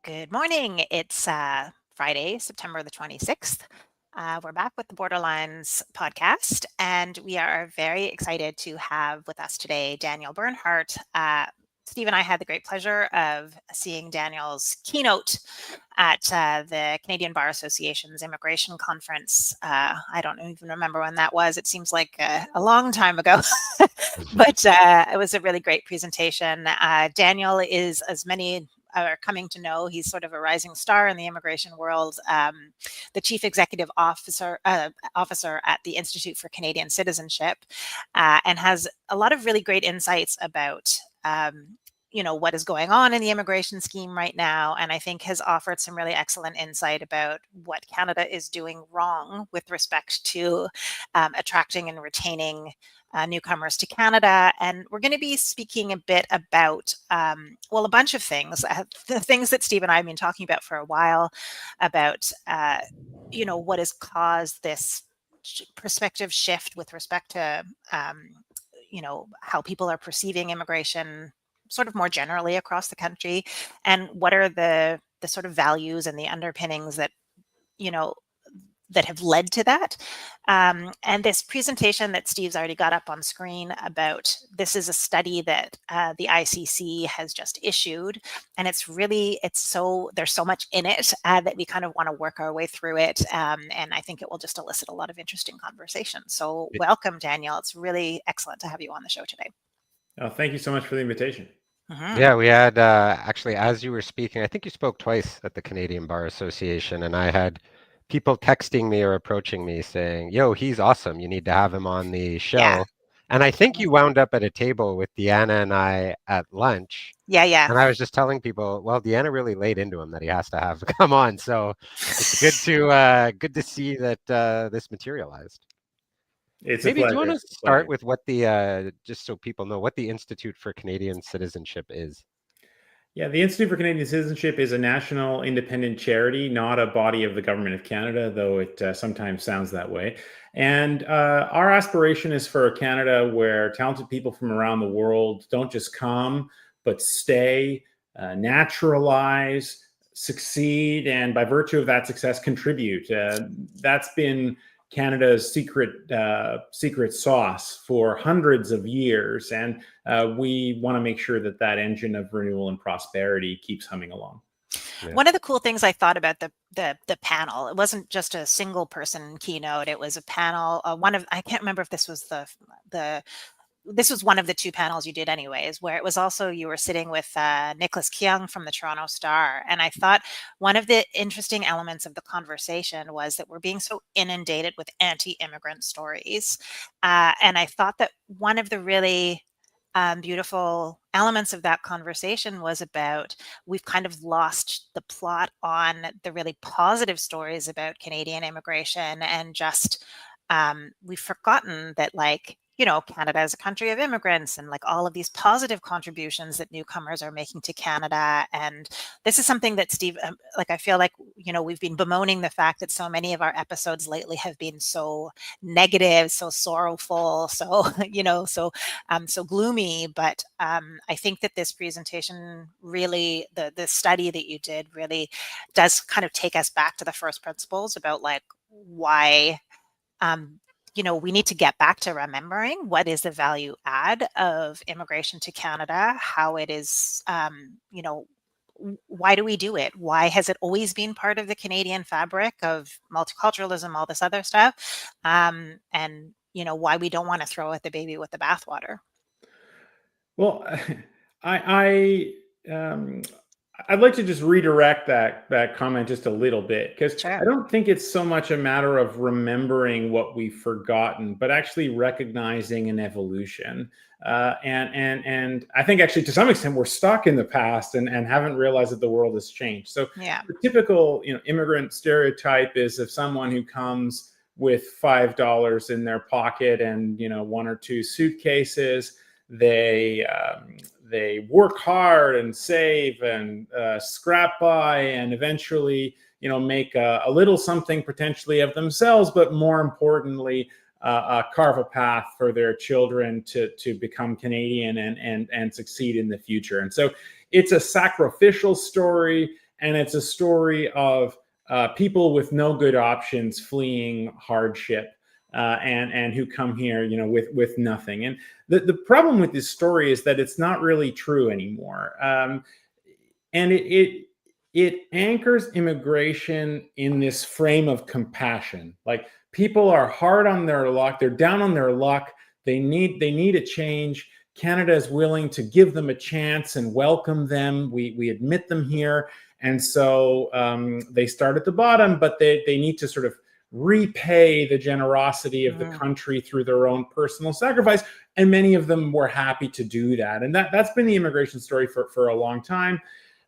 Good morning. It's Friday, September the 26th. We're back with the Borderlines podcast, and we are very excited to have with us today Daniel Bernhard. Steve and I had the great pleasure of seeing Daniel's keynote at the Canadian Bar Association's immigration conference. I don't even remember when that was. It seems like a long time ago, but it was a really great presentation. Daniel is, as many are coming to know, he's sort of a rising star in the immigration world, the chief executive officer at the Institute for Canadian Citizenship, and has a lot of really great insights about what is going on in the immigration scheme right now, and I think has offered some really excellent insight about what Canada is doing wrong with respect to attracting and retaining newcomers to Canada. And we're going to be speaking a bit about, a bunch of things, the things that Steve and I have been talking about for a while, about, what has caused this perspective shift with respect to, how people are perceiving immigration sort of more generally across the country, and what are the sort of values and the underpinnings that, that have led to that. And this presentation that Steve's already got up on screen about, this is a study that the ICC has just issued, and there's so much in it that we kind of want to work our way through it, and I think it will just elicit a lot of interesting conversation. So welcome, Daniel. It's really excellent to have you on the show today. Oh, thank you so much for the invitation. Yeah, we had actually, as you were speaking, I think you spoke twice at the Canadian Bar Association, and I had people texting me or approaching me saying, "Yo, he's awesome. You need to have him on the show." Yeah. And I think you wound up at a table with Deanna and I at lunch. Yeah. And I was just telling people, well, Deanna really laid into him that he has to have come on. So it's good to see that this materialized. It's Maybe a pleasure. do you want to start with what just so people know what the Institute for Canadian Citizenship is? Yeah, the Institute for Canadian Citizenship is a national independent charity, not a body of the government of Canada, though it sometimes sounds that way. And our aspiration is for a Canada where talented people from around the world don't just come, but stay, naturalize, succeed, and by virtue of that success, contribute. That's been Canada's secret sauce for hundreds of years, and we want to make sure that that engine of renewal and prosperity keeps humming along. Yeah. One of the cool things I thought about the panel, it wasn't just a single person keynote; it was a panel. I can't remember if this was this was one of the two panels you did anyways, where it was also, you were sitting with Nicholas Keung from the Toronto Star. And I thought one of the interesting elements of the conversation was that we're being so inundated with anti-immigrant stories. And I thought that one of the really beautiful elements of that conversation was about, we've kind of lost the plot on the really positive stories about Canadian immigration, and just we've forgotten that, Canada is a country of immigrants, and all of these positive contributions that newcomers are making to Canada. And this is something that Steve, I feel like, we've been bemoaning the fact that so many of our episodes lately have been so negative, so sorrowful, so, so gloomy. But I think that this presentation really, the study that you did really does kind of take us back to the first principles about why, we need to get back to remembering what is the value add of immigration to Canada, how it is, why do we do it? Why has it always been part of the Canadian fabric of multiculturalism, all this other stuff? And, why we don't want to throw out the baby with the bathwater. Well, I'd like to just redirect that comment just a little bit, because Sure. I don't think it's so much a matter of remembering what we've forgotten, but actually recognizing an evolution. And I think actually to some extent we're stuck in the past and haven't realized that the world has changed. So yeah. The typical immigrant stereotype is of someone who comes with $5 in their pocket and one or two suitcases. They work hard and save and scrap by, and eventually, make a little something potentially of themselves, but more importantly, carve a path for their children to become Canadian and succeed in the future. And so it's a sacrificial story, and it's a story of people with no good options fleeing hardship, and who come here, with nothing. And the problem with this story is that it's not really true anymore. And it anchors immigration in this frame of compassion. Like, people are hard on their luck, they're down on their luck, they need a change. Canada is willing to give them a chance and welcome them. We admit them here. And so they start at the bottom, but they need to sort of repay the generosity of the country through their own personal sacrifice. And many of them were happy to do that. And that's been the immigration story for a long time.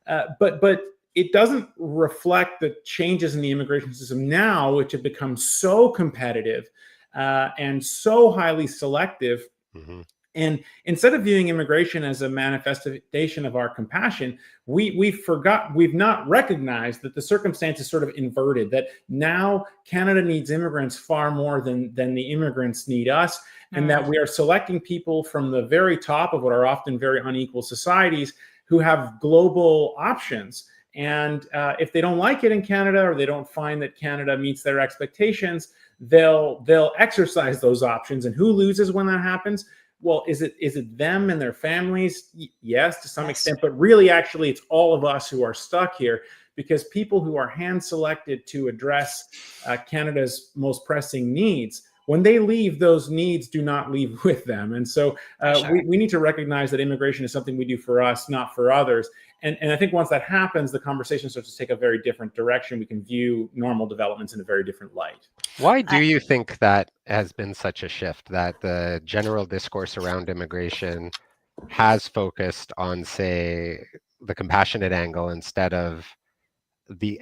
But it doesn't reflect the changes in the immigration system now, which have become so competitive and so highly selective. Mm-hmm. And instead of viewing immigration as a manifestation of our compassion, we've not recognized that the circumstance is sort of inverted, that now Canada needs immigrants far more than the immigrants need us, and that we are selecting people from the very top of what are often very unequal societies who have global options. And if they don't like it in Canada, or they don't find that Canada meets their expectations, they'll exercise those options. And who loses when that happens? Well, is it them and their families? Yes, to some extent, but really, actually, it's all of us who are stuck here, because people who are hand-selected to address Canada's most pressing needs, when they leave, those needs do not leave with them. And so we need to recognize that immigration is something we do for us, not for others. And I think once that happens, the conversation starts to take a very different direction. We can view normal developments in a very different light. Why do you think that has been such a shift, that the general discourse around immigration has focused on, say, the compassionate angle instead of the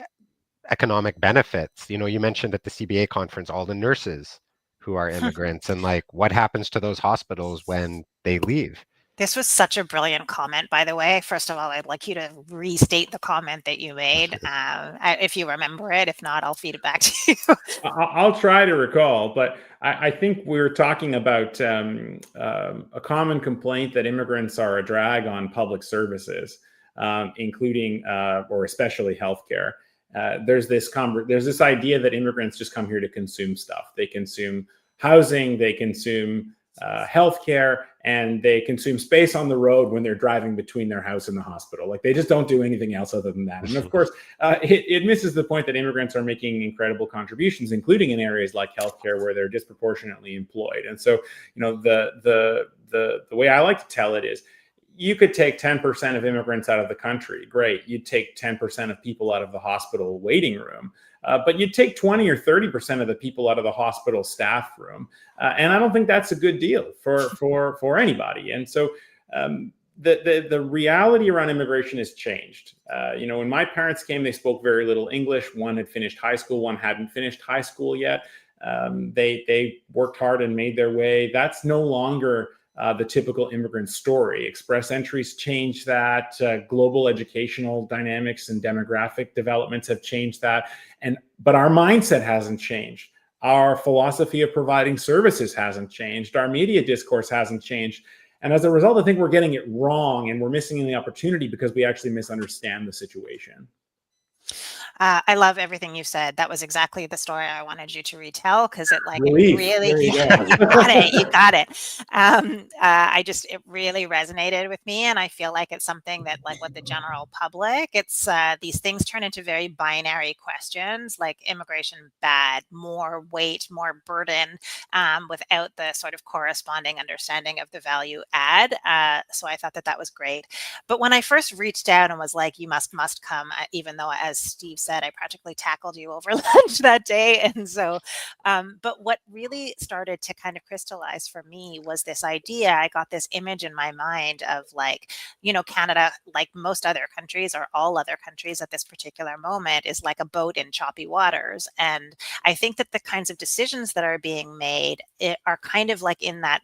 economic benefits? You mentioned at the CBA conference all the nurses who are immigrants, and like, what happens to those hospitals when they leave? This was such a brilliant comment, by the way. First of all, I'd like you to restate the comment that you made, if you remember it. If not, I'll feed it back to you. I'll try to recall, but I think we were talking about a common complaint that immigrants are a drag on public services, including or especially healthcare. There's this idea that immigrants just come here to consume stuff. They consume housing, they consume healthcare, and they consume space on the road when they're driving between their house and the hospital. Like, they just don't do anything else other than that. And of course, it misses the point that immigrants are making incredible contributions, including in areas like healthcare, where they're disproportionately employed. And so, the way I like to tell it is, you could take 10% of immigrants out of the country. Great. You'd take 10% of people out of the hospital waiting room. But you'd take 20 or 30% of the people out of the hospital staff room. And I don't think that's a good deal for anybody. And so the reality around immigration has changed. When my parents came, they spoke very little English. One had finished high school, one hadn't finished high school yet. They worked hard and made their way. That's no longer the typical immigrant story. Express entries changed that. Global educational dynamics and demographic developments have changed that. But our mindset hasn't changed. Our philosophy of providing services hasn't changed. Our media discourse hasn't changed. And as a result, I think we're getting it wrong, and we're missing the opportunity because we actually misunderstand the situation. I love everything you said. That was exactly the story I wanted you to retell, because it Relief. really, You got it. It really resonated with me, and I feel like it's something that, like, with the general public, it's these things turn into very binary questions, like immigration bad, more weight, more burden, without the sort of corresponding understanding of the value add. So I thought that was great. But when I first reached out and was like, you must come, even though, as Steve said, I practically tackled you over lunch that day. And so, but what really started to kind of crystallize for me was this idea. I got this image in my mind of, like, Canada, like most other countries, or all other countries at this particular moment, is like a boat in choppy waters. And I think that the kinds of decisions that are being made are kind of like in that,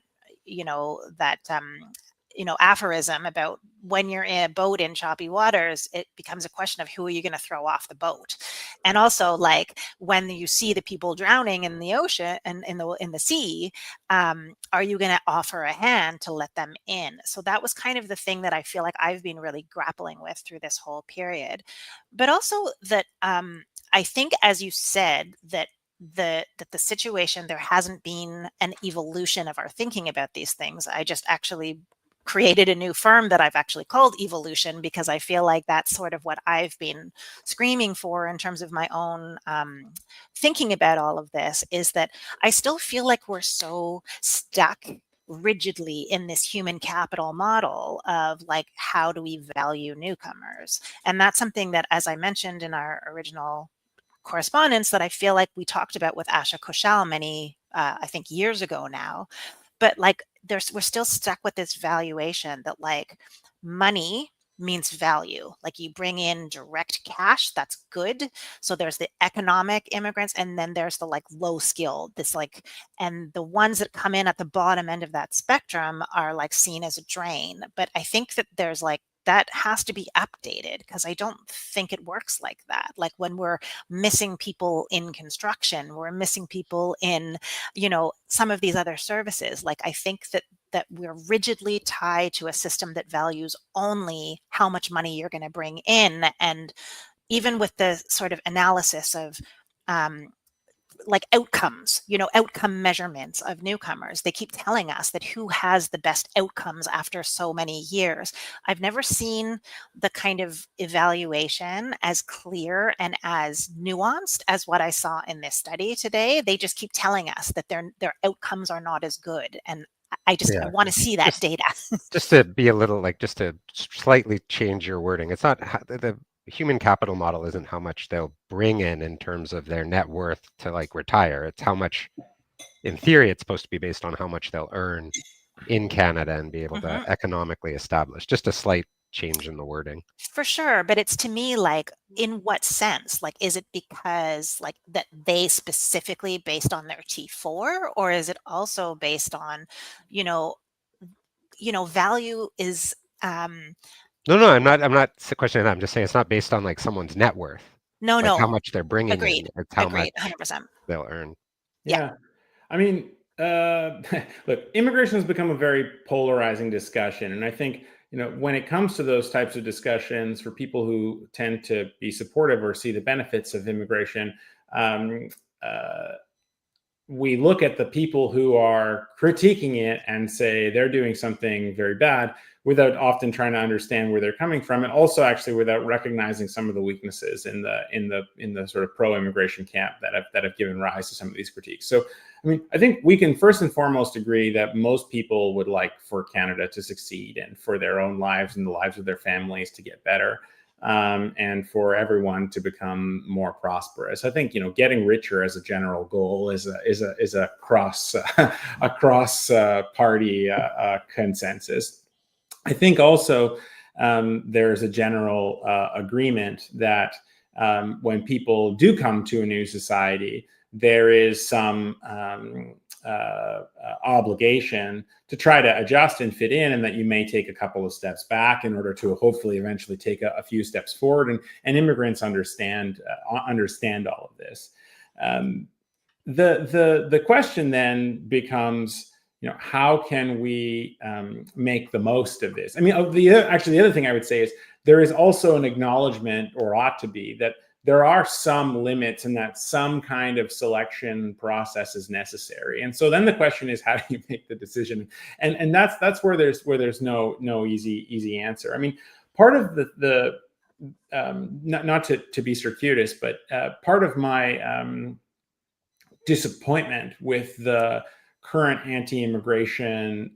aphorism about when you're in a boat in choppy waters, it becomes a question of who are you going to throw off the boat. And also, like, when you see the people drowning in the ocean and in the sea, are you going to offer a hand to let them in? So that was kind of the thing that I feel like I've been really grappling with through this whole period. But also that I think, as you said, that the situation, there hasn't been an evolution of our thinking about these things. I just actually created a new firm that I've actually called Evolution, because I feel like that's sort of what I've been screaming for in terms of my own thinking about all of this, is that I still feel like we're so stuck rigidly in this human capital model of like, how do we value newcomers? And that's something that, as I mentioned in our original correspondence, that I feel like we talked about with Asha Koshal many, I think, years ago now. But like, we're still stuck with this valuation that like money means value. Like, you bring in direct cash, that's good. So there's the economic immigrants, and then there's the like low skilled, this like, and the ones that come in at the bottom end of that spectrum are like seen as a drain. But I think that there's like, that has to be updated, because I don't think it works like that. Like, when we're missing people in construction, we're missing people in, some of these other services. Like, I think that we're rigidly tied to a system that values only how much money you're going to bring in. And even with the sort of analysis of like outcomes, outcome measurements of newcomers, they keep telling us that who has the best outcomes after so many years. I've never seen the kind of evaluation as clear and as nuanced as what I saw in this study today. They just keep telling us that their outcomes are not as good. And I want to see that data. Just to be a little, like, just to slightly change your wording. It's not the human capital model isn't how much they'll bring in terms of their net worth to like retire. It's how much, in theory, it's supposed to be based on how much they'll earn in Canada and be able to economically establish. Just a slight change in the wording. For sure. But it's, to me, like, in what sense? Like, is it because like that they specifically based on their T4, or is it also based on, value is No, I'm not questioning that. I'm just saying it's not based on like someone's net worth. No, like no. How much they're bringing Agreed. in. It's how Agreed. much 100%. they'll earn. Yeah. I mean, look, immigration has become a very polarizing discussion. And I think, when it comes to those types of discussions, for people who tend to be supportive or see the benefits of immigration, we look at the people who are critiquing it and say they're doing something very bad, without often trying to understand where they're coming from, and also actually without recognizing some of the weaknesses in the sort of pro-immigration camp that have given rise to some of these critiques. So, I mean, I think we can first and foremost agree that most people would like for Canada to succeed, and for their own lives and the lives of their families to get better. And for everyone to become more prosperous. I think, getting richer as a general goal is a cross party consensus. I think also there's a general agreement that when people do come to a new society, there is some obligation to try to adjust and fit in, and that you may take a couple of steps back in order to hopefully eventually take a few steps forward. And immigrants understand all of this. The question then becomes, how can we make the most of this? I mean, the other thing I would say is there is also an acknowledgement, or ought to be, that there are some limits and that some kind of selection process is necessary. And so then the question is, how do you make the decision? And that's where there's no easy answer. I mean, part of the not to be circuitous, but part of my disappointment with the current anti-immigration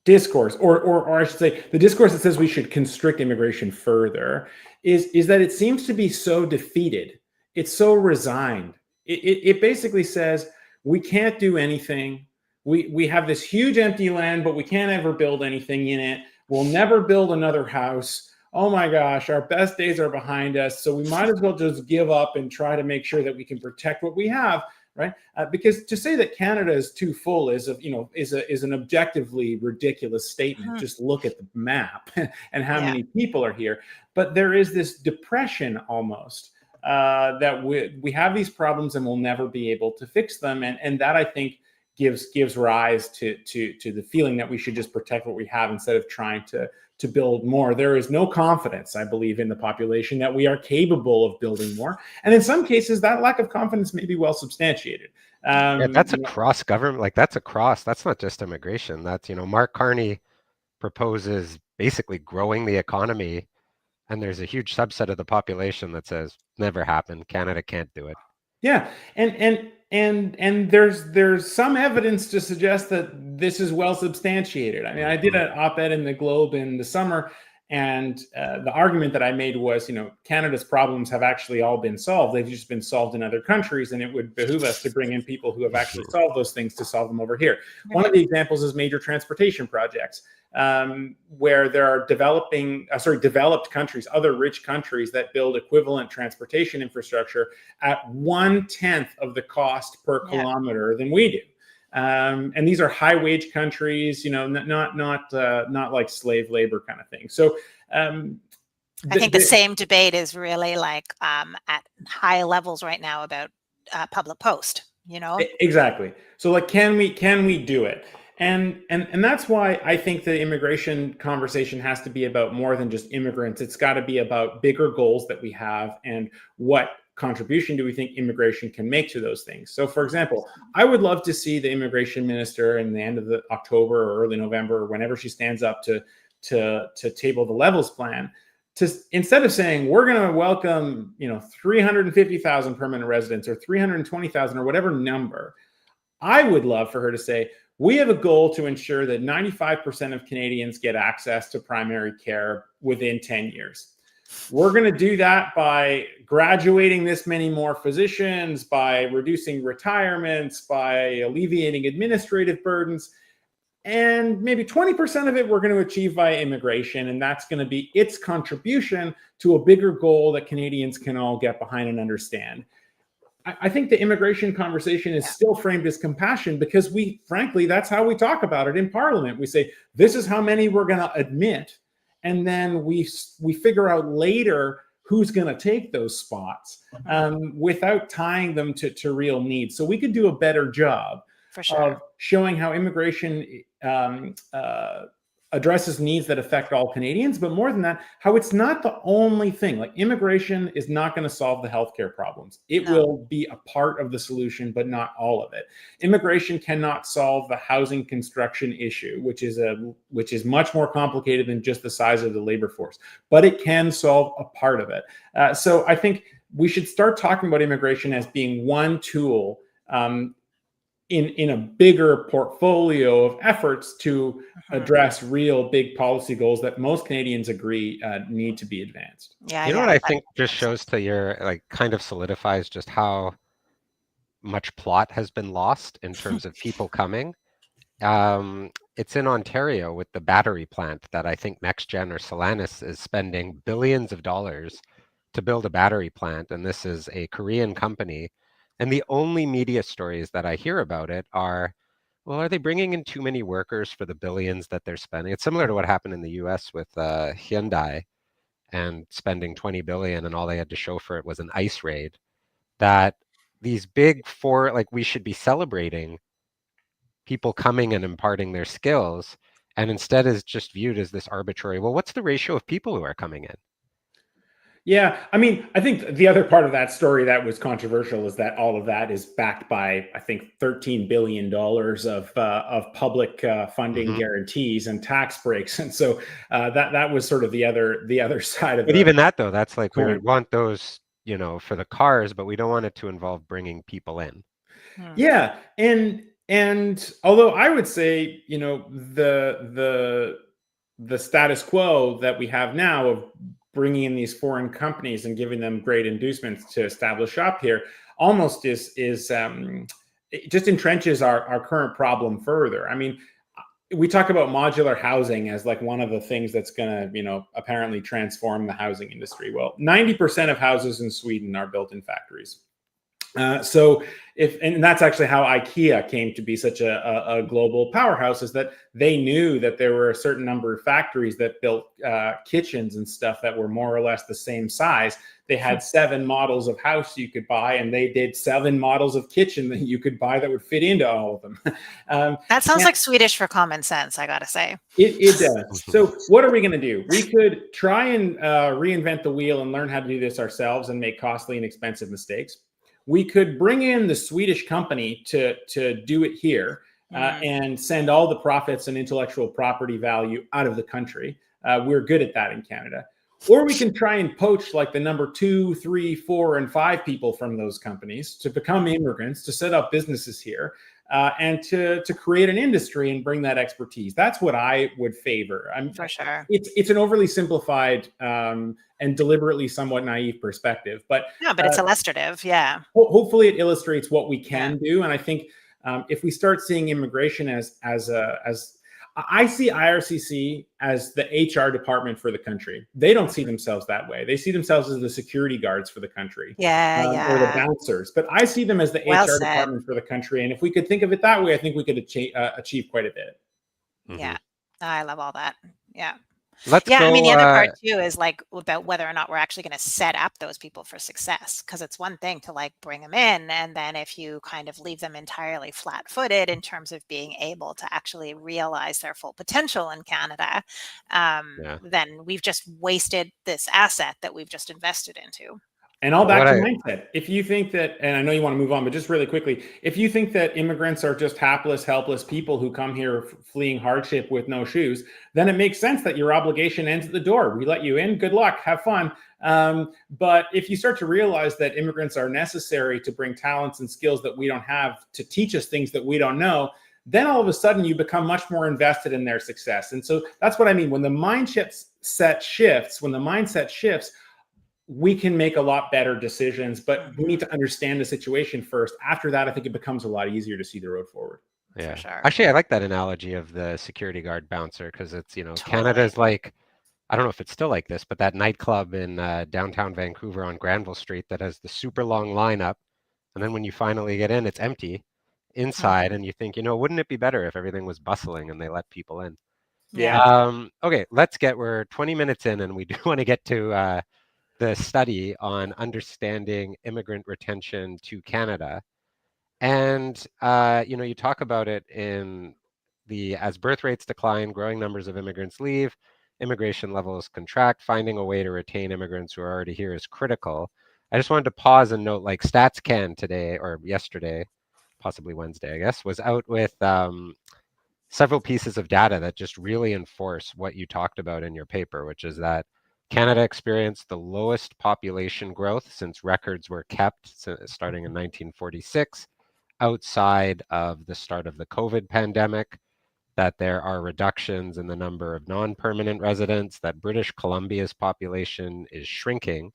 discourse, or I should say the discourse that says we should constrict immigration further, is that it seems to be so defeated. It's so resigned. It basically says we can't do anything. We have this huge empty land, but we can't ever build anything in it. We'll never build another house. Oh my gosh, our best days are behind us. So we might as well just give up and try to make sure that we can protect what we have. right? Because to say that Canada is too full is an objectively ridiculous statement. Just look at the map and how many people are here. But there is this depression almost that we have these problems and we'll never be able to fix them, and that I think gives rise to the feeling that we should just protect what we have instead of trying to build more. There is no confidence, I believe, in the population that we are capable of building more. And in some cases, that lack of confidence may be well substantiated. That's across government. Like that's not just immigration. That's, Mark Carney proposes basically growing the economy. And there's a huge subset of the population that says, never happened. Canada can't do it. Yeah. And there's some evidence to suggest that this is well substantiated. I mean, I did an op-ed in the Globe in the summer, and the argument that I made was, Canada's problems have actually all been solved. They've just been solved in other countries, and it would behoove us to bring in people who have actually solved those things to solve them over here. One of the examples is major transportation projects, where there are developed countries, other rich countries that build equivalent transportation infrastructure at 1/10 of the cost per kilometer than we do. And these are high wage countries, not like slave labor kind of thing. So I think the same debate is really like at high levels right now about public post, Exactly. So like, can we do it? And that's why I think the immigration conversation has to be about more than just immigrants. It's got to be about bigger goals that we have and what contribution do we think immigration can make to those things. So, for example, I would love to see the immigration minister in the end of October or early November, or whenever she stands up to table the levels plan, to, instead of saying we're going to welcome 350,000 permanent residents or 320,000 or whatever number, I would love for her to say, we have a goal to ensure that 95% of Canadians get access to primary care within 10 years. We're going to do that by graduating this many more physicians, by reducing retirements, by alleviating administrative burdens. And maybe 20% of it we're going to achieve via immigration. And that's going to be its contribution to a bigger goal that Canadians can all get behind and understand. I think the immigration conversation is still framed as compassion because frankly, that's how we talk about it in Parliament. We say, this is how many we're going to admit. And then we figure out later who's going to take those spots without tying them to real needs. So we could do a better job of showing how immigration addresses needs that affect all Canadians, but more than that, how it's not the only thing. Like, immigration is not going to solve the healthcare problems. It will be a part of the solution, but not all of it. Immigration cannot solve the housing construction issue, which is much more complicated than just the size of the labor force, but it can solve a part of it. So I think we should start talking about immigration as being one tool in a bigger portfolio of efforts to address real big policy goals that most Canadians agree need to be advanced. You know what I think just shows to your, like, kind of solidifies just how much plot has been lost in terms of people coming. It's in Ontario with the battery plant that I think NextGen or Solanus is spending billions of dollars to build a battery plant. And this is a Korean company. And the only media stories that I hear about it are, well, are they bringing in too many workers for the billions that they're spending? It's similar to what happened in the US with Hyundai and spending 20 billion, and all they had to show for it was an ICE raid. That these big four, like, we should be celebrating people coming and imparting their skills, and instead is just viewed as this arbitrary, well, what's the ratio of people who are coming in? Yeah, I mean, I think the other part of that story that was controversial is that all of that is backed by, I think, $13 billion of public funding guarantees and tax breaks, and so that was sort of the other side of it. But even that, though, that's like, we would want those, for the cars, but we don't want it to involve bringing people in. Yeah, and although I would say, the status quo that we have now of bringing in these foreign companies and giving them great inducements to establish shop here almost is it just entrenches our current problem further. I mean, we talk about modular housing as like one of the things that's going to, apparently transform the housing industry. Well, 90% of houses in Sweden are built in factories. So and that's actually how IKEA came to be such a global powerhouse, is that they knew that there were a certain number of factories that built kitchens and stuff that were more or less the same size. They had 7 models of house you could buy, and they did 7 models of kitchen that you could buy that would fit into all of them. That sounds like Swedish for common sense, I gotta say. It does. So what are we going to do? We could try and reinvent the wheel and learn how to do this ourselves and make costly and expensive mistakes. We could bring in the Swedish company to do it here and send all the profits and intellectual property value out of the country. We're good at that in Canada. Or we can try and poach like the number 2, 3, 4, and 5 people from those companies to become immigrants, to set up businesses here, and to create an industry and bring that expertise. That's what I would favor. For sure. It's an overly simplified and deliberately somewhat naive perspective, but no, but it's illustrative. Yeah. Hopefully, it illustrates what we can do. And I think if we start seeing immigration as I see IRCC as the HR department for the country. They don't see themselves that way. They see themselves as the security guards for the country, or the bouncers. But I see them as the HR department for the country. And if we could think of it that way, I think we could achieve quite a bit. Yeah, I love all that. Yeah. Let's go, I mean, the other part too is like about whether or not we're actually going to set up those people for success, because it's one thing to like bring them in, and then if you kind of leave them entirely flat-footed in terms of being able to actually realize their full potential in Canada, then we've just wasted this asset that we've just invested into. And all back to mindset. If you think that, and I know you want to move on, but just really quickly, if you think that immigrants are just hapless, helpless people who come here fleeing hardship with no shoes, then it makes sense that your obligation ends at the door. We let you in, good luck, have fun. But if you start to realize that immigrants are necessary to bring talents and skills that we don't have, to teach us things that we don't know, then all of a sudden you become much more invested in their success. And so that's what I mean. When the mindset shifts, we can make a lot better decisions, but we need to understand the situation first. After that, I think it becomes a lot easier to see the road forward. Yeah, for sure. Actually, I like that analogy of the security guard bouncer, because it's, Canada's like, I don't know if it's still like this, but that nightclub in downtown Vancouver on Granville Street that has the super long lineup. And then when you finally get in, it's empty inside. And you think, wouldn't it be better if everything was bustling and they let people in? Yeah. Okay, we're 20 minutes in, and we do want to get to the study on understanding immigrant retention to Canada. And, you talk about it in as birth rates decline, growing numbers of immigrants leave, immigration levels contract, finding a way to retain immigrants who are already here is critical. I just wanted to pause and note, like StatsCan today, or yesterday, possibly Wednesday, I guess, was out with several pieces of data that just really enforce what you talked about in your paper, which is that Canada experienced the lowest population growth since records were kept starting in 1946, outside of the start of the COVID pandemic, that there are reductions in the number of non-permanent residents, that British Columbia's population is shrinking.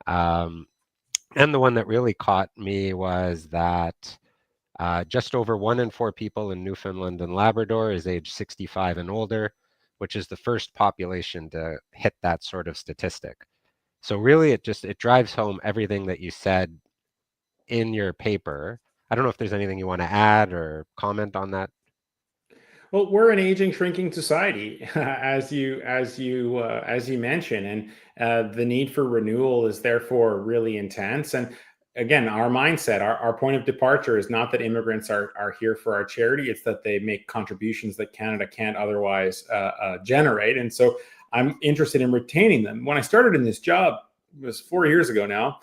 And the one that really caught me was that just over 1 in 4 people in Newfoundland and Labrador is age 65 and older, which is the first population to hit that sort of statistic. So really, it drives home everything that you said in your paper. I don't know if there's anything you want to add or comment on that. Well, we're an aging, shrinking society, as you mentioned, and the need for renewal is therefore really intense. And again, our mindset, our point of departure is not that immigrants are here for our charity; it's that they make contributions that Canada can't otherwise generate. And so, I'm interested in retaining them. When I started in this job, it was 4 years ago now.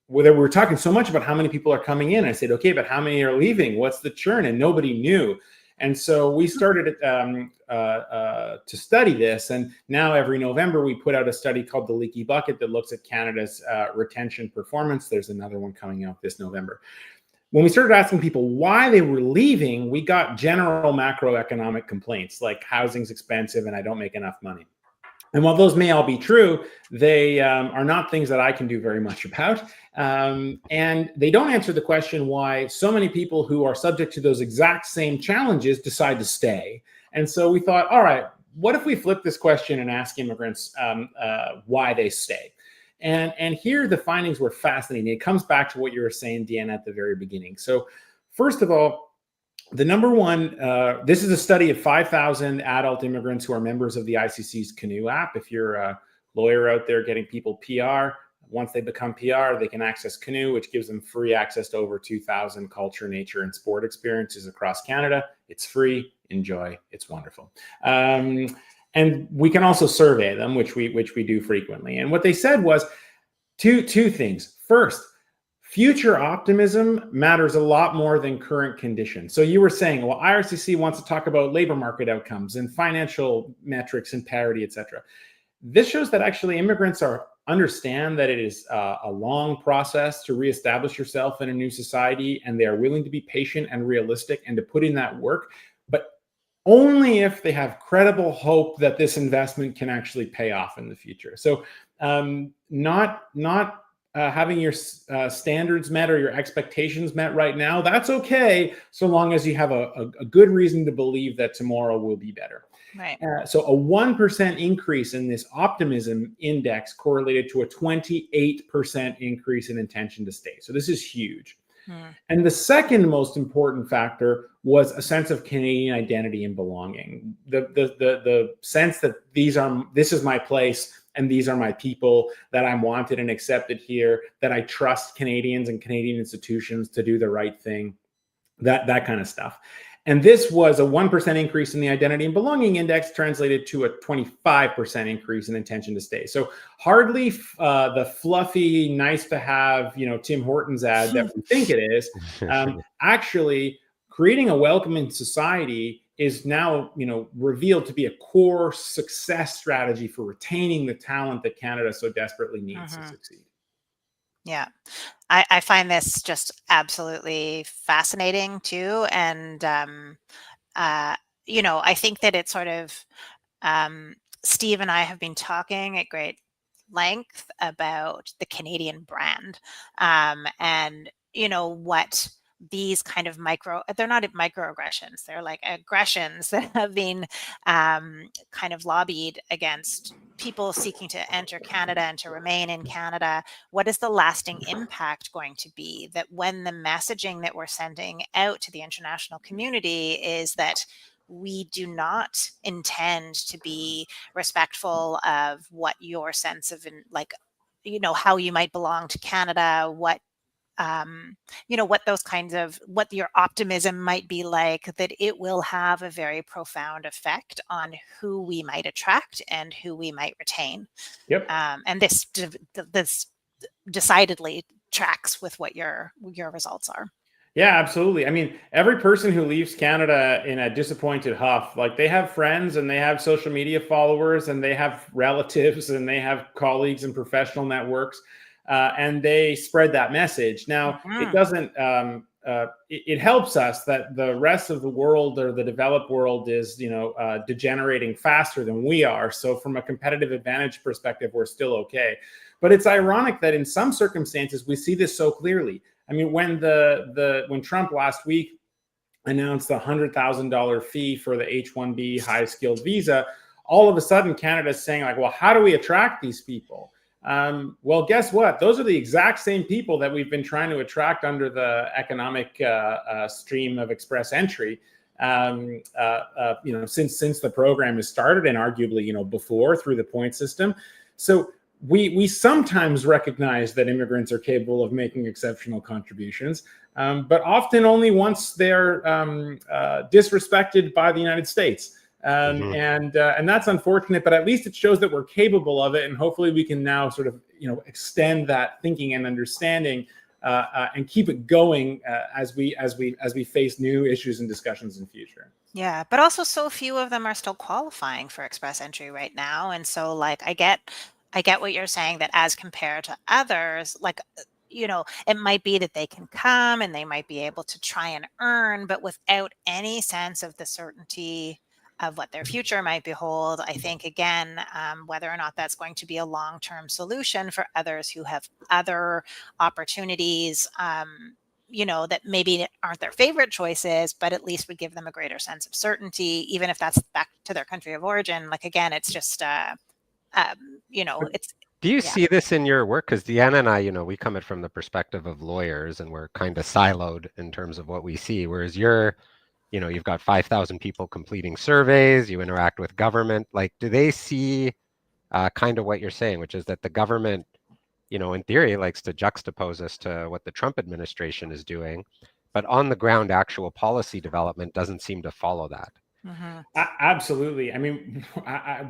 We were talking so much about how many people are coming in. I said, okay, but how many are leaving? What's the churn? And nobody knew. And so we started to study this. And now every November, we put out a study called The Leaky Bucket that looks at Canada's retention performance. There's another one coming out this November. When we started asking people why they were leaving, we got general macroeconomic complaints like housing's expensive and I don't make enough money. And while those may all be true, they are not things that I can do very much about. And they don't answer the question why so many people who are subject to those exact same challenges decide to stay. And so we thought, all right, what if we flip this question and ask immigrants why they stay? And here the findings were fascinating. It comes back to what you were saying, Deanna, at the very beginning. So first of all, the number one, this is a study of 5,000 adult immigrants who are members of the ICC's Canoe app. If you're a lawyer out there getting people PR, once they become PR, they can access Canoe, which gives them free access to over 2,000 culture, nature, and sport experiences across Canada. It's free. Enjoy. It's wonderful. And we can also survey them, which we do frequently. And what they said was two things. First, future optimism matters a lot more than current conditions. So you were saying, well, IRCC wants to talk about labor market outcomes and financial metrics and parity, et cetera. This shows that actually immigrants understand that it is a long process to reestablish yourself in a new society, and they are willing to be patient and realistic and to put in that work, but only if they have credible hope that this investment can actually pay off in the future. So not having your standards met or your expectations met right now, that's okay, so long as you have a good reason to believe that tomorrow will be better. Right. So a 1% increase in this optimism index correlated to a 28% increase in intention to stay. So this is huge. And the second most important factor was a sense of Canadian identity and belonging. The sense that this is my place and these are my people, that I'm wanted and accepted here, that I trust Canadians and Canadian institutions to do the right thing, that kind of stuff. And this was a 1% increase in the identity and belonging index translated to a 25% increase in intention to stay. So hardly the fluffy, nice to have, Tim Hortons ad that we think it is. Actually, creating a welcoming society is now, revealed to be a core success strategy for retaining the talent that Canada so desperately needs to succeed. Yeah, I find this just absolutely fascinating too. And, I think that it's sort of, Steve and I have been talking at great length about the Canadian brand, and, what these kind of they're not microaggressions, they're like aggressions that have been kind of lobbied against people seeking to enter Canada and to remain in Canada. What is the lasting impact going to be, that when the messaging that we're sending out to the international community is that we do not intend to be respectful of what your sense of, how you might belong to Canada, what what your optimism might be like, that it will have a very profound effect on who we might attract and who we might retain. Yep. And this decidedly tracks with what your results are. Yeah, absolutely. I mean, every person who leaves Canada in a disappointed huff, like, they have friends and they have social media followers and they have relatives and they have colleagues and professional networks. And they spread that message. Now, it doesn't, it helps us that the rest of the world, or the developed world, is, degenerating faster than we are. So from a competitive advantage perspective, we're still okay. But it's ironic that in some circumstances, we see this so clearly. I mean, when Trump last week announced the $100,000 fee for the H-1B high-skilled visa, all of a sudden Canada's saying, like, well, how do we attract these people? Well, guess what? Those are the exact same people that we've been trying to attract under the economic stream of express entry, since the program has started, and arguably, before, through the point system. So we sometimes recognize that immigrants are capable of making exceptional contributions, but often only once they're disrespected by the United States. And that's unfortunate, but at least it shows that we're capable of it, and hopefully we can now sort of extend that thinking and understanding and keep it going as we face new issues and discussions in the future. Yeah, but also so few of them are still qualifying for express entry right now, and so, like, I get what you're saying, that as compared to others, like, it might be that they can come and they might be able to try and earn, but without any sense of the certainty of what their future might behold. I think, again, whether or not that's going to be a long-term solution for others who have other opportunities, that maybe aren't their favorite choices, but at least would give them a greater sense of certainty, even if that's back to their country of origin. Like, again, it's just, it's Do you Yeah. see this in your work? Because Deanna and I, we come at from the perspective of lawyers and we're kind of siloed in terms of what we see. Whereas you've got 5,000 people completing surveys, you interact with government. Like, do they see kind of what you're saying, which is that the government, in theory, likes to juxtapose us to what the Trump administration is doing, but on the ground, actual policy development doesn't seem to follow that. Mm-hmm. Absolutely. I mean,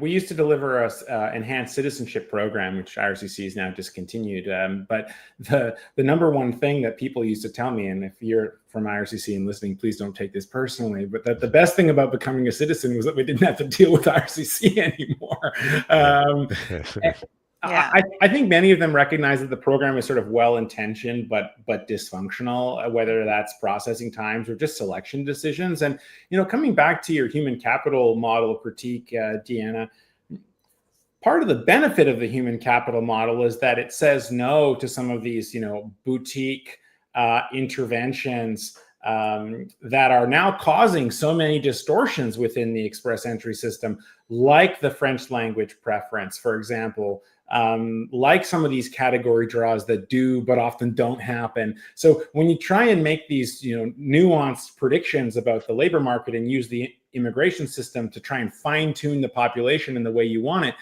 we used to deliver a enhanced citizenship program, which IRCC has now discontinued. But the number one thing that people used to tell me, and if you're from IRCC and listening, please don't take this personally, but that the best thing about becoming a citizen was that we didn't have to deal with IRCC anymore. Yeah. I think many of them recognize that the program is sort of well-intentioned but dysfunctional, whether that's processing times or just selection decisions. And coming back to your human capital model critique, Deanna, part of the benefit of the human capital model is that it says no to some of these boutique interventions that are now causing so many distortions within the express entry system, like the French language preference, for example, like some of these category draws that do but often don't happen. So when you try and make these nuanced predictions about the labor market and use the immigration system to try and fine tune the population in the way you want it,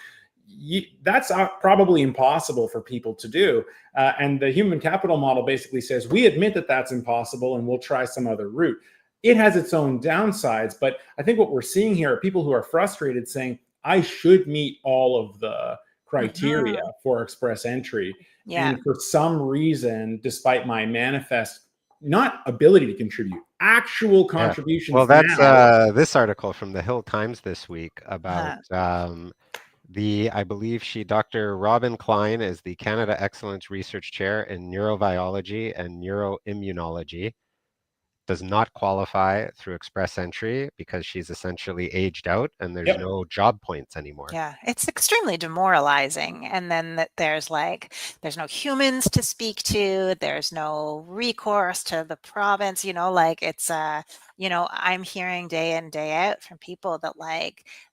that's probably impossible for people to do. And the human capital model basically says, we admit that that's impossible and we'll try some other route. It has its own downsides, but I think what we're seeing here are people who are frustrated saying, I should meet all of the criteria for express entry. Yeah. And for some reason, despite my manifest, not ability to contribute, actual contributions. Well, that's this article from the Hill Times this week about I believe Dr. Robin Klein is the Canada Excellence Research Chair in Neurobiology and Neuroimmunology. Does not qualify through express entry because she's essentially aged out and there's no job points anymore. Yeah, it's extremely demoralizing. And then that there's no humans to speak to, there's no recourse to the province, it's I'm hearing day in, day out from people that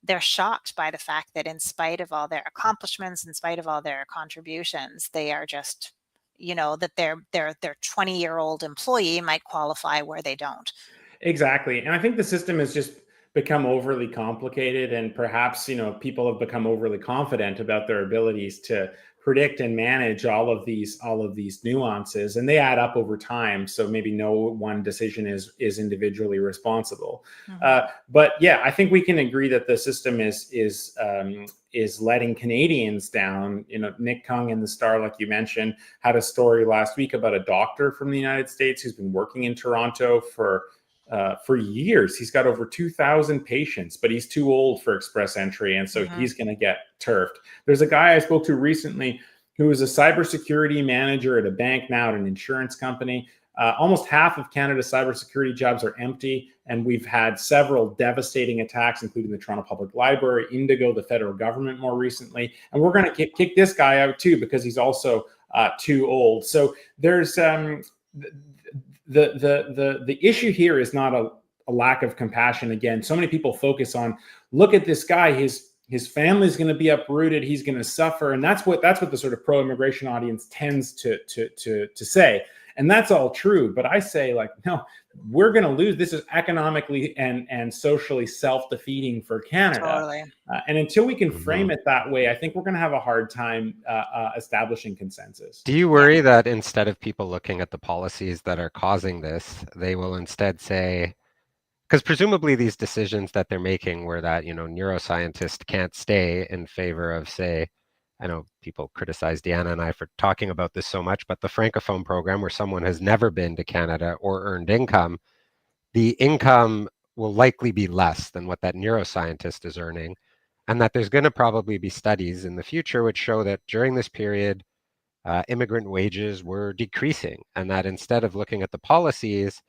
they're shocked by the fact that in spite of all their accomplishments, in spite of all their contributions, they are just that their 20-year-old employee might qualify where they don't. Exactly. And I think the system has just become overly complicated, and perhaps, people have become overly confident about their abilities to predict and manage all of these nuances, and they add up over time. So maybe no one decision is individually responsible. But yeah, I think we can agree that the system is letting Canadians down. Nick Kung in the Star, like you mentioned, had a story last week about a doctor from the United States who's been working in Toronto for years. He's got over 2,000 patients, but he's too old for express entry, and so he's going to get turfed. There's a guy I spoke to recently who is a cybersecurity manager at a bank, now at an insurance company. Almost half of Canada's cybersecurity jobs are empty, and we've had several devastating attacks, including the Toronto Public Library, Indigo, the federal government more recently. And we're going to kick this guy out too because he's also too old. So there's the issue here is not a lack of compassion. Again, so many people focus on, look at this guy, his family's going to be uprooted, he's going to suffer, and that's what the sort of pro-immigration audience tends to say. And that's all true. But I say, no, we're going to lose. This is economically and socially self-defeating for Canada. Totally. And until we can frame it that way, I think we're going to have a hard time establishing consensus. Do you worry that instead of people looking at the policies that are causing this, they will instead say, because presumably these decisions that they're making where that, neuroscientists can't stay in favor of, say, I know people criticize Deanna and I for talking about this so much, but the Francophone program where someone has never been to Canada or earned income, the income will likely be less than what that neuroscientist is earning. And that there's going to probably be studies in the future which show that during this period, immigrant wages were decreasing. And that instead of looking at the policies,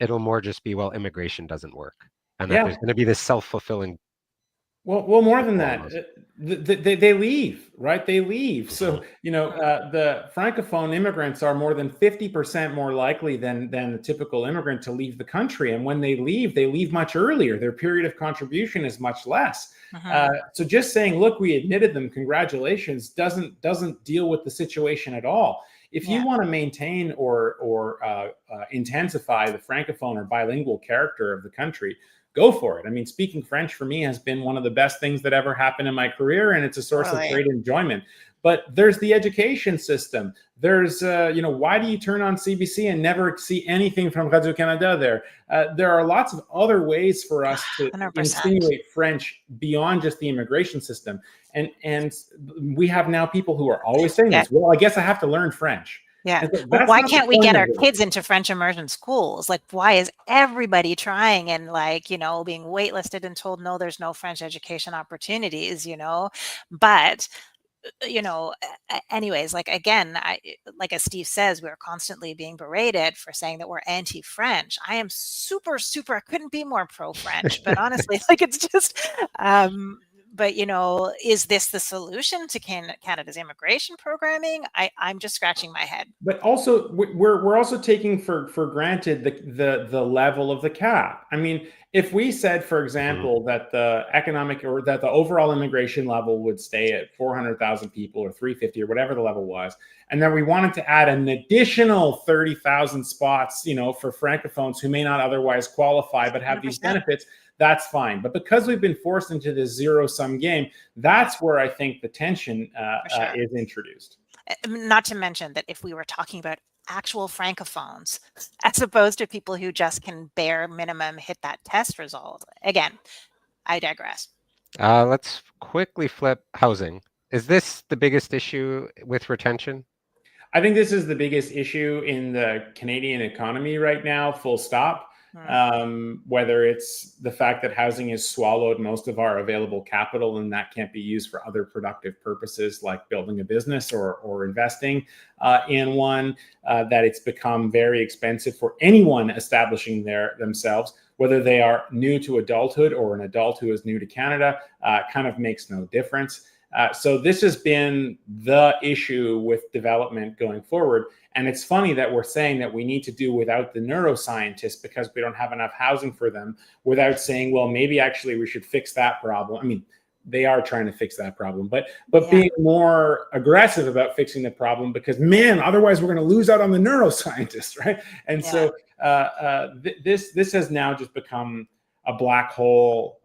it'll more just be, well, immigration doesn't work. And that there's going to be this self-fulfilling Well, more than that, Almost. they leave, right? They leave. Mhm. So, the Francophone immigrants are more than 50% more likely than the typical immigrant to leave the country. And when they leave much earlier. Their period of contribution is much less. Mhm. So just saying, look, we admitted them, congratulations, doesn't deal with the situation at all. If you Yeah, want to maintain or intensify the Francophone or bilingual character of the country, go for it. I mean, speaking French for me has been one of the best things that ever happened in my career, and it's a source of totally. great enjoyment. But there's the education system. There's, why do you turn on CBC and never see anything from Radio Canada there? There are lots of other ways for us to 100%. insinuate French beyond just the immigration system. And we have now people who are always saying Yeah. this. Well, I guess I have to learn French. Yeah. And so Well, that's why not the can't we point get of our it. kids into French immersion schools? Like, why is everybody trying and like, being waitlisted and told, no, there's no French education opportunities? But anyways, like again, like as Steve says, we're constantly being berated for saying that we're anti-French. I am super, super, I couldn't be more pro-French, but honestly, like it's just, but is this the solution to Canada's immigration programming? I'm just scratching my head. But also, we're also taking for granted the level of the cap. I mean, if we said, for Mhm. example, that the economic or that the overall immigration level would stay at 400,000 people or 350 or whatever the level was, and then we wanted to add an additional 30,000 spots, for francophones who may not otherwise qualify but have these 100%. benefits, that's fine. But because we've been forced into this zero-sum game, that's where I think the tension For sure. is introduced. Not to mention that if we were talking about actual francophones as opposed to people who just can bare minimum hit that test result. Again, I digress. Let's quickly flip housing. Is this the biggest issue with retention? I think this is the biggest issue in the Canadian economy right now, full stop. Hmm. Whether it's the fact that housing has swallowed most of our available capital and that can't be used for other productive purposes like building a business or investing in one, that it's become very expensive for anyone establishing themselves, whether they are new to adulthood or an adult who is new to Canada, kind of makes no difference. So this has been the issue with development going forward. And it's funny that we're saying that we need to do without the neuroscientists because we don't have enough housing for them, without saying, well, maybe actually we should fix that problem. I mean, they are trying to fix that problem, but Yeah. being more aggressive about fixing the problem because, man, otherwise we're going to lose out on the neuroscientists, right? And Yeah. so this has now just become a black hole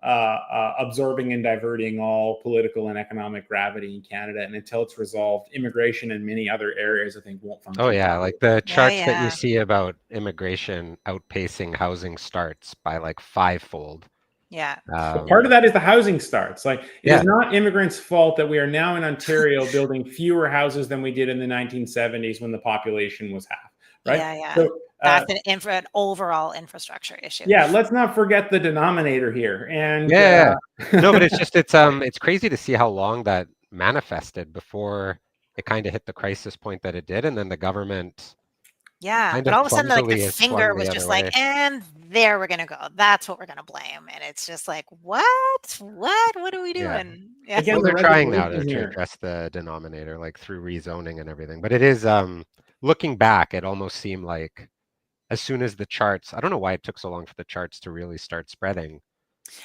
absorbing and diverting all political and economic gravity in Canada. And until it's resolved, immigration and many other areas, I think, won't function. Oh yeah, like the Yeah. charts that you Yeah. see about immigration outpacing housing starts by like fivefold. Yeah. But part of that is the housing starts. Like, it is Yeah, not immigrants' fault that we are now in Ontario building fewer houses than we did in the 1970s when the population was half, right? Yeah. Yeah. So, That's an overall infrastructure issue. yeah, let's not forget the denominator here. And yeah. No, but it's just it's crazy to see how long that manifested before it kind of hit the crisis point that it did, and then the government Yeah. kind But of all of a sudden, like the clumsily has finger swung was the just other like, way. and there we're gonna go. That's what we're gonna blame. And it's just like, what? What are we Yeah. doing? Yeah. again, Well, the they're trying now resignation to here. address the denominator, like through rezoning and everything. But it is looking back, it almost seemed like as soon as the charts, I don't know why it took so long for the charts to really start spreading,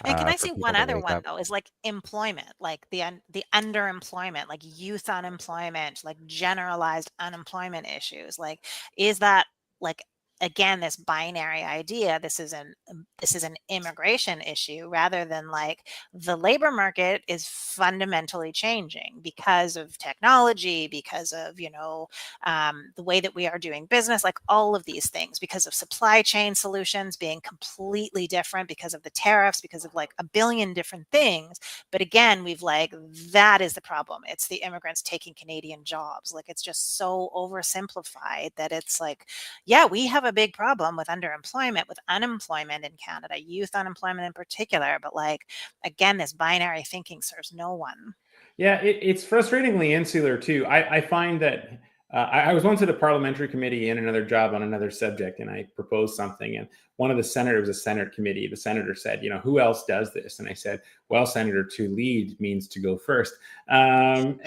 And can I for say one people to other wake one up. though is like employment, like the underemployment, like youth unemployment, like generalized unemployment issues. Like, is that like again this binary idea? This is an immigration issue rather than like the labor market is fundamentally changing because of technology, because of the way that we are doing business, like all of these things, because of supply chain solutions being completely different, because of the tariffs, because of like a billion different things. But again, we've like, that is the problem. It's the immigrants taking Canadian jobs. Like, it's just so oversimplified that it's like, yeah, we have a big problem with underemployment, with unemployment in Canada, youth unemployment in particular. But like, again, this binary thinking serves no one. Yeah, it's frustratingly insular too. I find that I was once at a parliamentary committee in another job on another subject, and I proposed something, and one of the senators, a Senate committee, the senator said, who else does this? And I said, well, Senator, to lead means to go first. And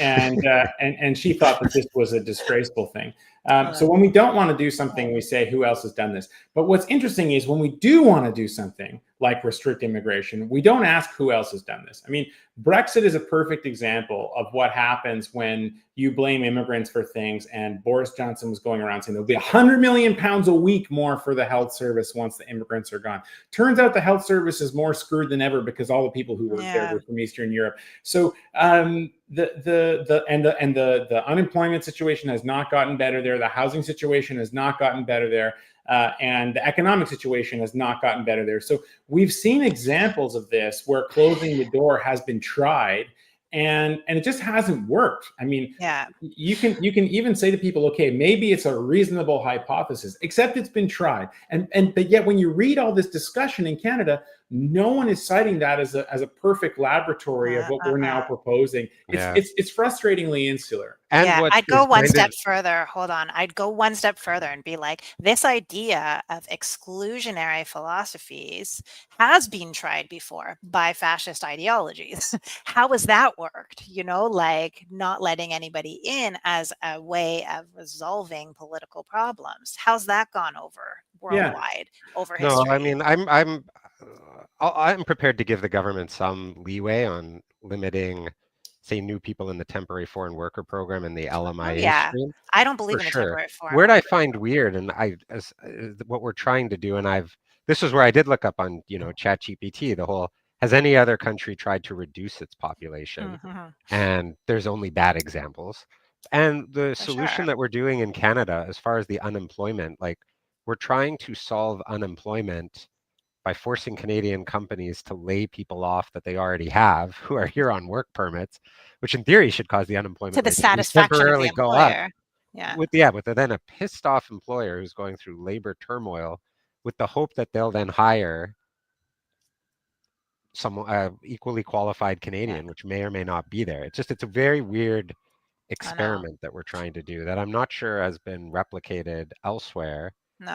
she thought that this was a disgraceful thing. So when we don't want to do something, we say, who else has done this? But what's interesting is when we do want to do something like restrict immigration, we don't ask who else has done this. I mean, Brexit is a perfect example of what happens when you blame immigrants for things. And Boris Johnson was going around saying there'll be £100 million a week more for the health service once the immigrants are gone. Turns out the health service is more screwed than ever because all the people who work there were from Eastern Europe. So the unemployment situation has not gotten better there. The housing situation has not gotten better there. And the economic situation has not gotten better there. So we've seen examples of this where closing the door has been tried, and it just hasn't worked. I mean, you can even say to people, okay, maybe it's a reasonable hypothesis, except it's been tried. But yet when you read all this discussion in Canada, no one is citing that as a perfect laboratory of what we're now proposing. It's frustratingly insular. And I'd go one step further. Hold on. I'd go one step further and be like, this idea of exclusionary philosophies has been tried before by fascist ideologies. How has that worked? Like not letting anybody in as a way of resolving political problems. How's that gone over worldwide over history? No, I mean, I'm prepared to give the government some leeway on limiting, say, new people in the temporary foreign worker program and the LMIA stream. I don't believe in the temporary foreign Where worker I find weird, and what we're trying to do, and this is where I did look up on ChatGPT, the whole, has any other country tried to reduce its population? And there's only bad examples. And the solution that we're doing in Canada, as far as the unemployment, like we're trying to solve unemployment by forcing Canadian companies to lay people off that they already have who are here on work permits, which in theory should cause the unemployment to the rate satisfaction to of the employer. With then a pissed off employer who's going through labor turmoil with the hope that they'll then hire some equally qualified Canadian, which may or may not be there. It's a very weird experiment that we're trying to do that I'm not sure has been replicated elsewhere.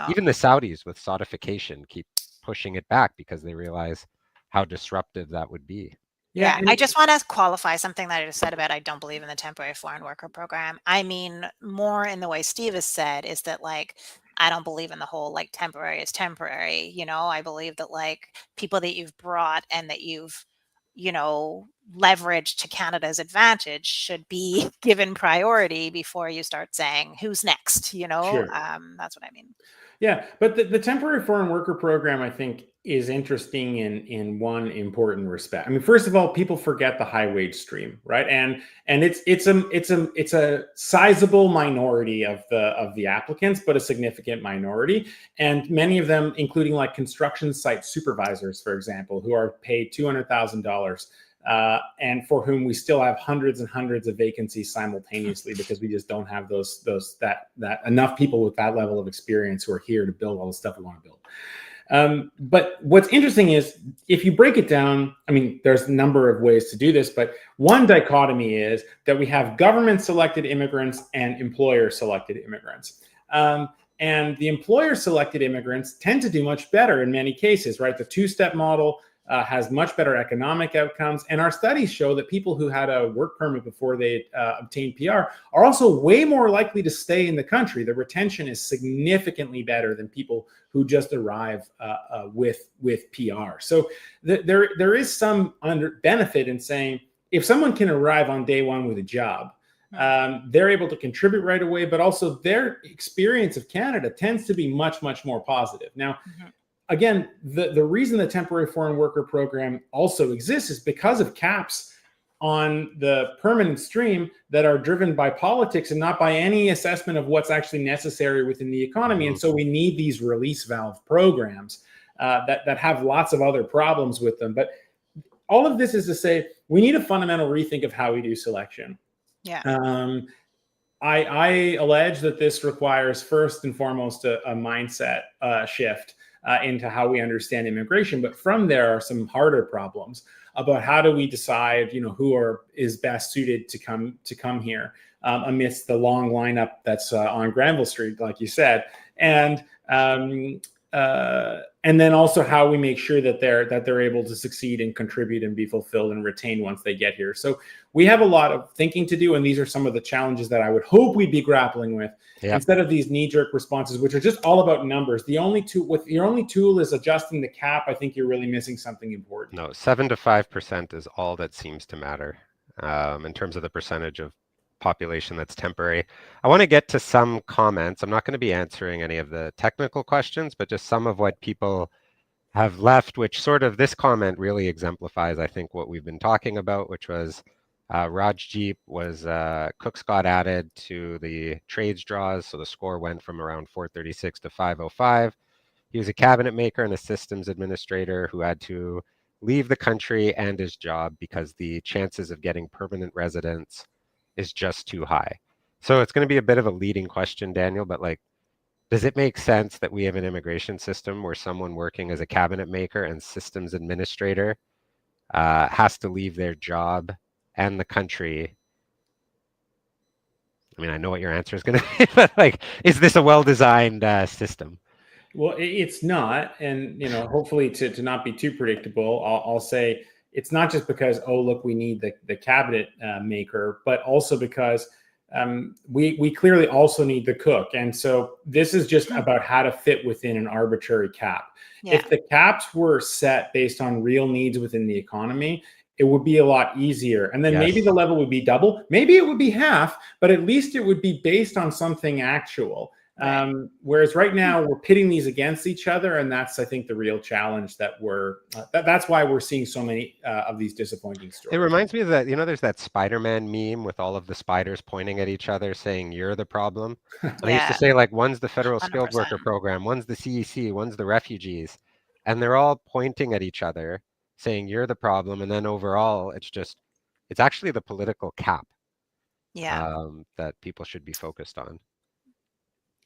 Even the Saudis with sodification keep pushing it back because they realize how disruptive that would be. I just want to qualify something that I just said about I don't believe in the temporary foreign worker program. I mean, more in the way Steve has said is that like, I don't believe in the whole like temporary is temporary. I believe that like people that you've brought and that you've, leveraged to Canada's advantage should be given priority before you start saying who's next, that's what I mean. Yeah, but the temporary foreign worker program, I think, is interesting in one important respect. I mean, first of all, people forget the high wage stream, right? And it's a sizable minority of the applicants, but a significant minority. And many of them, including like construction site supervisors, for example, who are paid $200,000. And for whom we still have hundreds and hundreds of vacancies simultaneously because we just don't have that enough people with that level of experience who are here to build all the stuff we want to build. But what's interesting is if you break it down, I mean, there's a number of ways to do this, but one dichotomy is that we have government selected immigrants and employer selected immigrants. And the employer selected immigrants tend to do much better in many cases, right? The two-step model has much better economic outcomes. And our studies show that people who had a work permit before they obtained PR are also way more likely to stay in the country. The retention is significantly better than people who just arrive with PR. So there is some benefit in saying if someone can arrive on day one with a job, they're able to contribute right away, but also their experience of Canada tends to be much, much more positive. Now, again, the reason the temporary foreign worker program also exists is because of caps on the permanent stream that are driven by politics and not by any assessment of what's actually necessary within the economy. And so we need these release valve programs that have lots of other problems with them. But all of this is to say, we need a fundamental rethink of how we do selection. I allege that this requires first and foremost a mindset shift into how we understand immigration. But from there are some harder problems. about how do we decide, who is best suited to come here amidst the long lineup that's on Granville Street, like you said, and then also how we make sure that they're able to succeed and contribute and be fulfilled and retained once they get here. So we have a lot of thinking to do, and these are some of the challenges that I would hope we'd be grappling with instead of these knee-jerk responses, which are just all about numbers. The only your only tool is adjusting the cap. I think you're really missing something important. No, 7 to 5% is all that seems to matter in terms of the percentage of population that's temporary. I want to get to some comments. I'm not going to be answering any of the technical questions, but just some of what people have left, which sort of this comment really exemplifies, I think, what we've been talking about, which was Rajjeep was Cooks got added to the trades draws, so the score went from around 436 to 505. He was a cabinet maker and a systems administrator who had to leave the country and his job because the chances of getting permanent residence is just too high. So it's going to be a bit of a leading question, Daniel, but does it make sense that we have an immigration system where someone working as a cabinet maker and systems administrator has to leave their job and the country? I mean, I know what your answer is going to be, but is this a well-designed system? Well, it's not, and hopefully to not be too predictable, I'll say it's not just because, oh, look, we need the cabinet maker, but also because we clearly also need the cook. And so this is just about how to fit within an arbitrary cap. Yeah. If the caps were set based on real needs within the economy, it would be a lot easier. And then maybe the level would be double, maybe it would be half, but at least it would be based on something actual. Whereas right now we're pitting these against each other, and that's, I think, the real challenge that that's why we're seeing so many of these disappointing stories. It reminds me of that, there's that Spider-Man meme with all of the spiders pointing at each other saying, "You're the problem." And I used to say, one's the federal 100%. Skilled worker program, one's the CEC, one's the refugees, and they're all pointing at each other saying, "You're the problem." And then overall, it's actually the political cap that people should be focused on.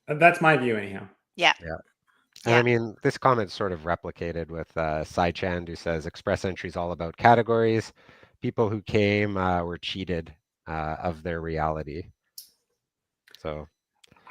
That's my view anyhow. Yeah. And I mean, this comment's sort of replicated with Sai Chand, who says express entry is all about categories. People who came were cheated of their reality. So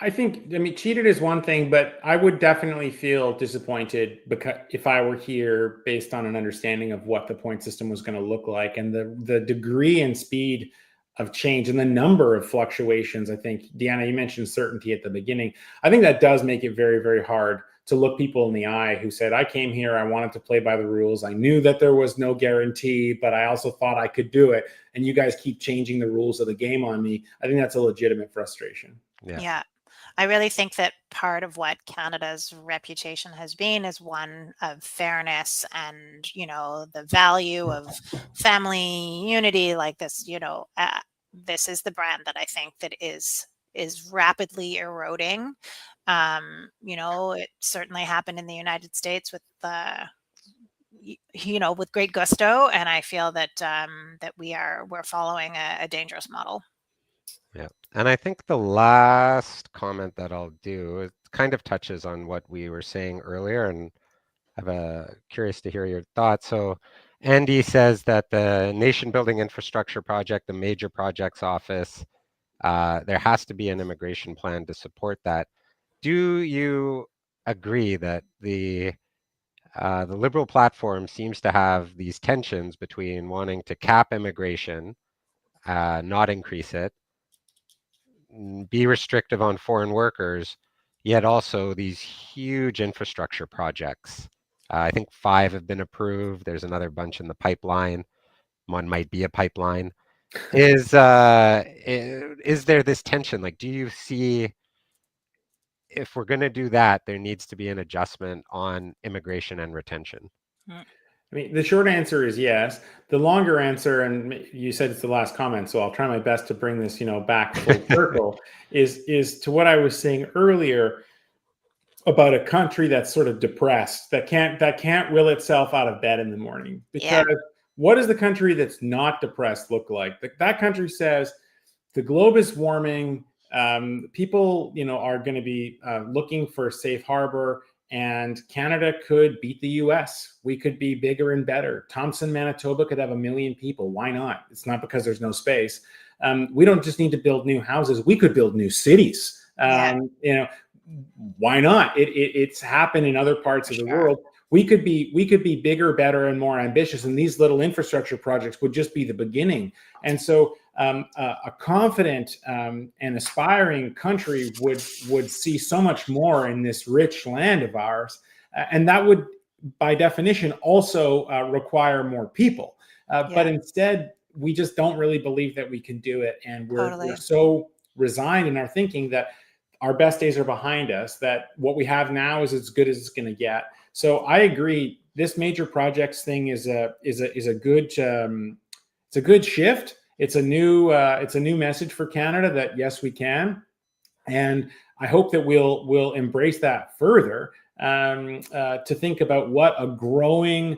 I mean, cheated is one thing, but I would definitely feel disappointed because if I were here based on an understanding of what the point system was going to look like and the degree and speed of change and the number of fluctuations. I think, Deanna, you mentioned certainty at the beginning. I think that does make it very, very hard to look people in the eye who said, I came here, I wanted to play by the rules. I knew that there was no guarantee, but I also thought I could do it. And you guys keep changing the rules of the game on me. I think that's a legitimate frustration. Yeah. I really think that part of what Canada's reputation has been is one of fairness and, the value of family unity like this, this is the brand that I think that is rapidly eroding. It certainly happened in the United States with with great gusto. And I feel that we're following a dangerous model. Yeah. And I think the last comment that I'll do, it kind of touches on what we were saying earlier, and I'm curious to hear your thoughts. So Andy says that the Nation Building Infrastructure Project, the Major Projects Office, there has to be an immigration plan to support that. Do you agree that the Liberal platform seems to have these tensions between wanting to cap immigration, not increase it, be restrictive on foreign workers, yet also these huge infrastructure projects? I think 5 have been approved. There's another bunch in the pipeline. One might be a pipeline. Is there this tension? Do you see, if we're going to do that, there needs to be an adjustment on immigration and retention? I mean, the short answer is yes. The longer answer, and you said it's the last comment, so I'll try my best to bring this, back full circle, is to what I was saying earlier about a country that's sort of depressed, that can't will itself out of bed in the morning. Because what does the country that's not depressed look like? That country says the globe is warming. People, are going to be looking for a safe harbor. and Canada could beat the US. We could be bigger and better. Thompson, Manitoba could have 1 million people. Why not? It's not because there's no space. We don't just need to build new houses. We could build new cities. Why not? It's happened in other parts of the world. We could be bigger, better, and more ambitious. And these little infrastructure projects would just be the beginning. And so a confident and aspiring country would see so much more in this rich land of ours. And that would, by definition, also require more people. But instead, we just don't really believe that we can do it. And we're so resigned in our thinking that our best days are behind us, that what we have now is as good as it's going to get. So I agree. This major projects thing is a good it's a good shift. It's a new message for Canada that yes, we can, and I hope that we'll embrace that further to think about what a growing,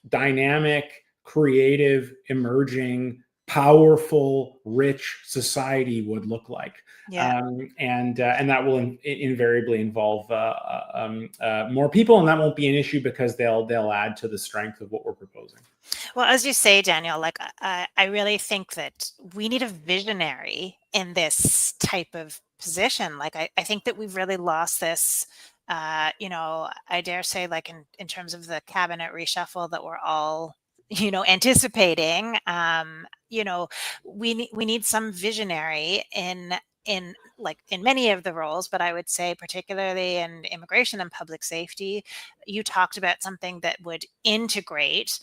dynamic, creative, emerging, powerful, rich society would look like. And that will invariably involve more people, and that won't be an issue because they'll add to the strength of what we're proposing. Well, as you say, Daniel, like I really think that we need a visionary in this type of position. Like I think that we've really lost this. I dare say, like in terms of the cabinet reshuffle that we're all anticipating. We need some visionary in many of the roles, but I would say particularly in immigration and public safety. You talked about something that would integrate,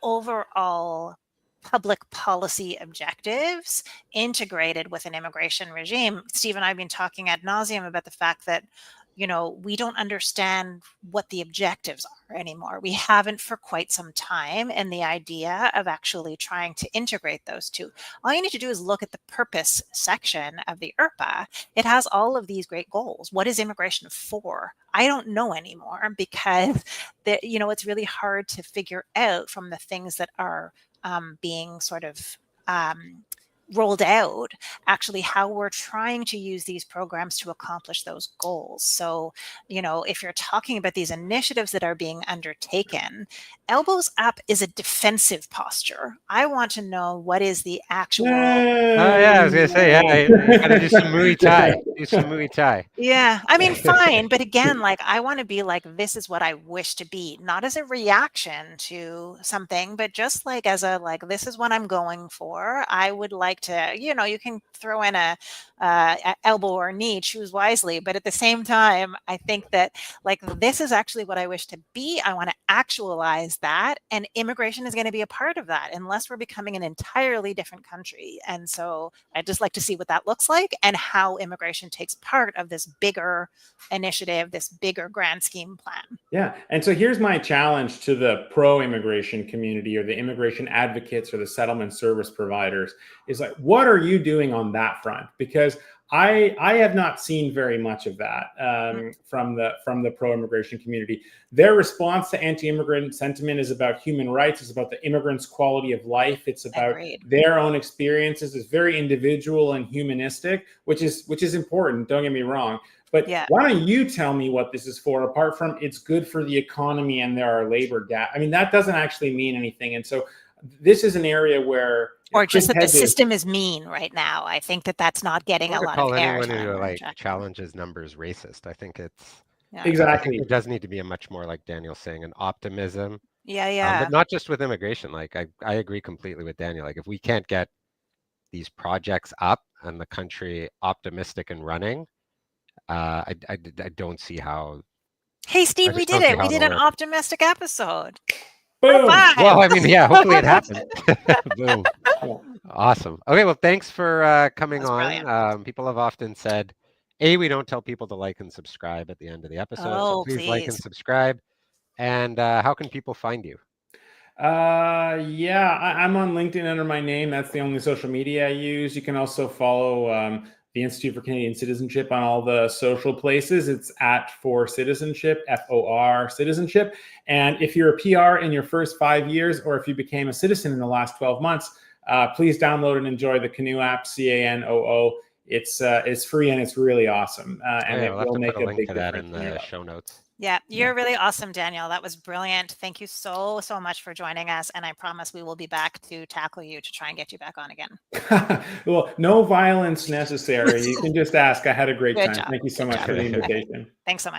overall public policy objectives integrated with an immigration regime. Steve and I have been talking ad nauseum about the fact that we don't understand what the objectives are anymore. We haven't for quite some time. And the idea of actually trying to integrate those two, all you need to do is look at the purpose section of the IRPA. It has all of these great goals. What is immigration for? I don't know anymore because it's really hard to figure out from the things that are being sort of rolled out, actually how we're trying to use these programs to accomplish those goals. So, if you're talking about these initiatives that are being undertaken, elbows up is a defensive posture. I want to know what is the actual. I was gonna say, you gotta do some Muay Thai. Do some Muay Thai. Yeah, I mean, fine, but again, I want to be like, this is what I wish to be, not as a reaction to something, but just as a this is what I'm going for. I would like to, you can throw in a elbow or knee, choose wisely, but at the same time, I think that this is actually what I wish to be. I want to actualize that, and immigration is going to be a part of that, unless we're becoming an entirely different country. And so I'd just like to see what that looks like and how immigration takes part of this bigger initiative, this bigger grand scheme plan. Yeah. And so here's my challenge to the pro-immigration community or the immigration advocates or the settlement service providers is what are you doing on that front? Because I have not seen very much of that from the pro-immigration community. Their response to anti-immigrant sentiment is about human rights. It's about the immigrants' quality of life. It's about their own experiences. It's very individual and humanistic, which is important. Don't get me wrong. But why don't you tell me what this is for, apart from it's good for the economy and there are labor gaps? I mean, that doesn't actually mean anything. And so this is an area where... Or just that the system is mean right now. I think that's not getting a lot of airtime. Anyone who challenges numbers racist. I think it's... Exactly. I think it does need to be a much more, like Daniel's saying, an optimism. Yeah. But not just with immigration. I agree completely with Daniel. If we can't get these projects up and the country optimistic and running, I don't see how. Hey, Steve, we did it. We did an optimistic episode. Boom. Well, I mean, hopefully it happens. Boom. Awesome. Okay, well, thanks for coming on. People have often said, we don't tell people to like and subscribe at the end of the episode. So please like and subscribe. And how can people find you? I'm on LinkedIn under my name. That's the only social media I use. You can also follow the Institute for Canadian Citizenship on all the social places. It's @for Citizenship, FOR Citizenship. And if you're a PR in your first 5 years, or if you became a citizen in the last 12 months, please download and enjoy the Canoe app, CANOO. It's free and it's really awesome, and it We'll have will to make put a a link big to that difference in in your the life. show notes. Yeah, you're really awesome, Daniel. That was brilliant. Thank you so much for joining us. And I promise we will be back to tackle you to try and get you back on again. Well, no violence necessary. You can just ask. I had a great Good time. job. Thank you so Good much job. for the Okay. invitation. Thanks so much.